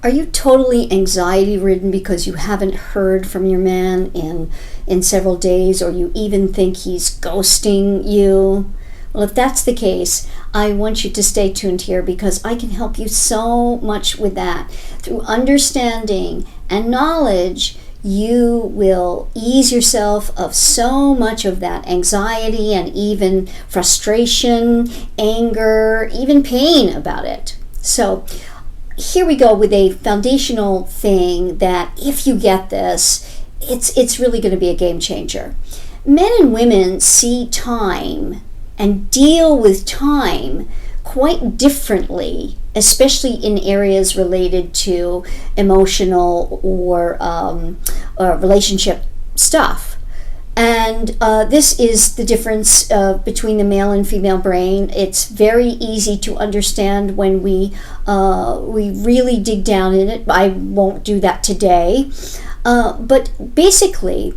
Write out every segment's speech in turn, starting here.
Are you totally anxiety ridden because you haven't heard from your man in several days, or you even think he's ghosting you? Well, if that's the case, I want you to stay tuned here because I can help you so much with that. Through understanding and knowledge, you will ease yourself of so much of that anxiety and even frustration, anger, even pain about it. So here we go with a foundational thing that if you get this, it's really going to be a game changer. Men and women see time and deal with time quite differently, especially in areas related to emotional or relationship stuff. And this is the difference between the male and female brain. It's very easy to understand when we really dig down in it. I won't do that today. But basically,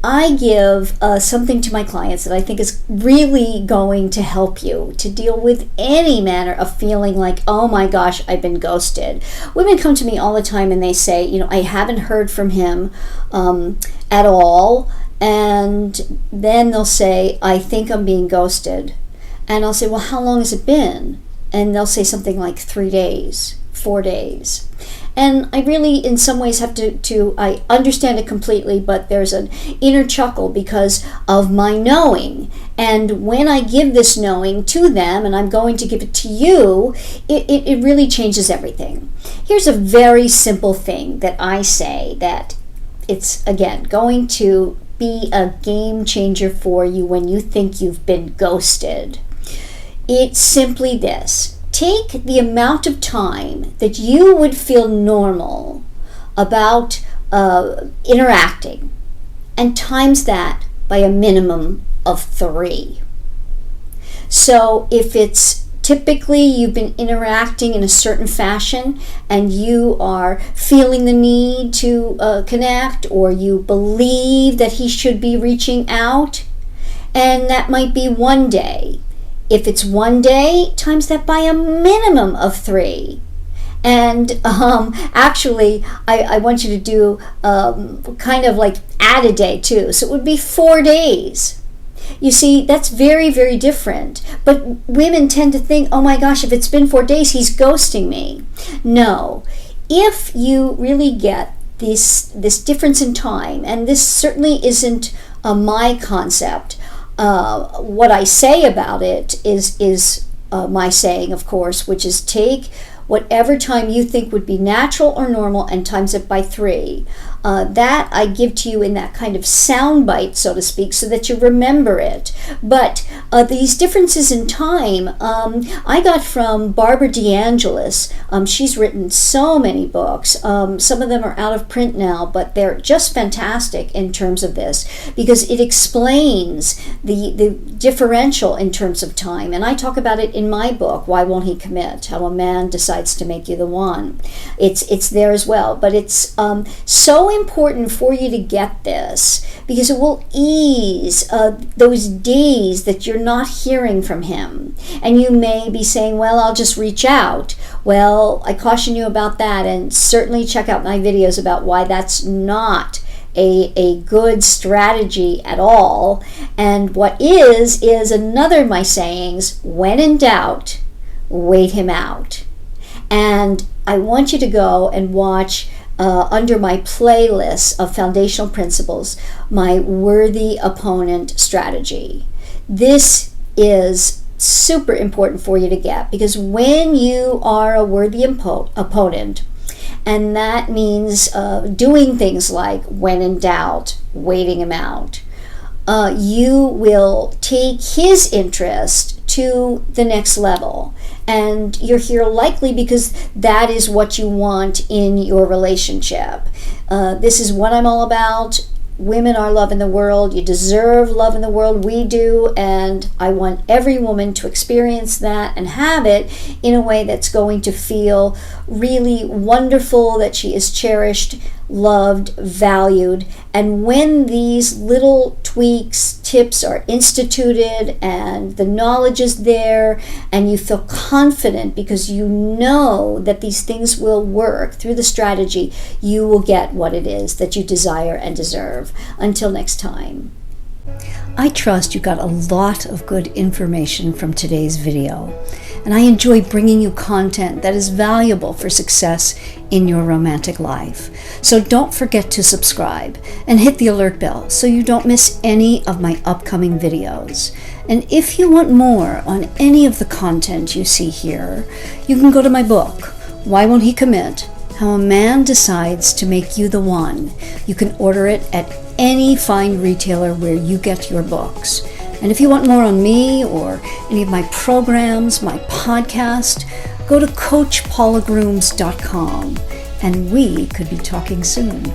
I give something to my clients that I think is really going to help you to deal with any manner of feeling like, oh my gosh, I've been ghosted. Women come to me all the time and they say, I haven't heard from him at all. And then they'll say, I think I'm being ghosted. And I'll say, well, how long has it been? And they'll say something like 3 days, 4 days. And I really, in some ways, have I understand it completely, but there's an inner chuckle because of my knowing. And when I give this knowing to them, and I'm going to give it to you, it really changes everything. Here's a very simple thing that I say that it's, again, going to be a game changer for you when you think you've been ghosted. It's simply this. Take the amount of time that you would feel normal about interacting and times that by a minimum of 3. So if it's typically you've been interacting in a certain fashion and you are feeling the need to connect, or you believe that he should be reaching out, and that might be 1 day. If it's 1 day, times that by a minimum of 3. And actually, I want you to do kind of like add a day too. So it would be 4 days. You see, that's very, very different. But women tend to think, oh my gosh, if it's been 4 days, he's ghosting me. No. If you really get this difference in time, and this certainly isn't my concept, what I say about it is my saying, of course, which is take whatever time you think would be natural or normal and times it by 3. That I give to you in that kind of sound bite, so to speak, so that you remember it. But these differences in time, I got from Barbara DeAngelis. She's written so many books. Some of them are out of print now, but they're just fantastic in terms of this, because it explains the differential in terms of time. And I talk about it in my book, Why Won't He Commit? How a Man Decides to Make You the One. It's there as well. But it's so important for you to get this, because it will ease those days that you're not hearing from him. And you may be saying, well, I'll just reach out. Well, I caution you about that, and certainly check out my videos about why that's not a good strategy at all. And what is another of my sayings: when in doubt, wait him out. And I want you to go and watch under my playlist of foundational principles, my worthy opponent strategy. This is super important for you to get, because when you are a worthy opponent, and that means doing things like when in doubt, waiting him out, you will take his interest to the next level. And you're here likely because that is what you want in your relationship. This is what I'm all about. women are love in the world. You deserve love in the world. We do. And I want every woman to experience that and have it in a way that's going to feel really wonderful, that she is cherished, loved, valued. And when these little tweaks, tips are instituted and the knowledge is there and you feel confident because you know that these things will work through the strategy, you will get what it is that you desire and deserve. Until next time. I trust you got a lot of good information from today's video, and I enjoy bringing you content that is valuable for success in your romantic life. So don't forget to subscribe and hit the alert bell so you don't miss any of my upcoming videos. And if you want more on any of the content you see here, you can go to my book, Why Won't He Commit? How a Man Decides to Make You the One. You can order it at any fine retailer where you get your books. And if you want more on me or any of my programs, my podcast, go to CoachPaulaGrooms.com and we could be talking soon.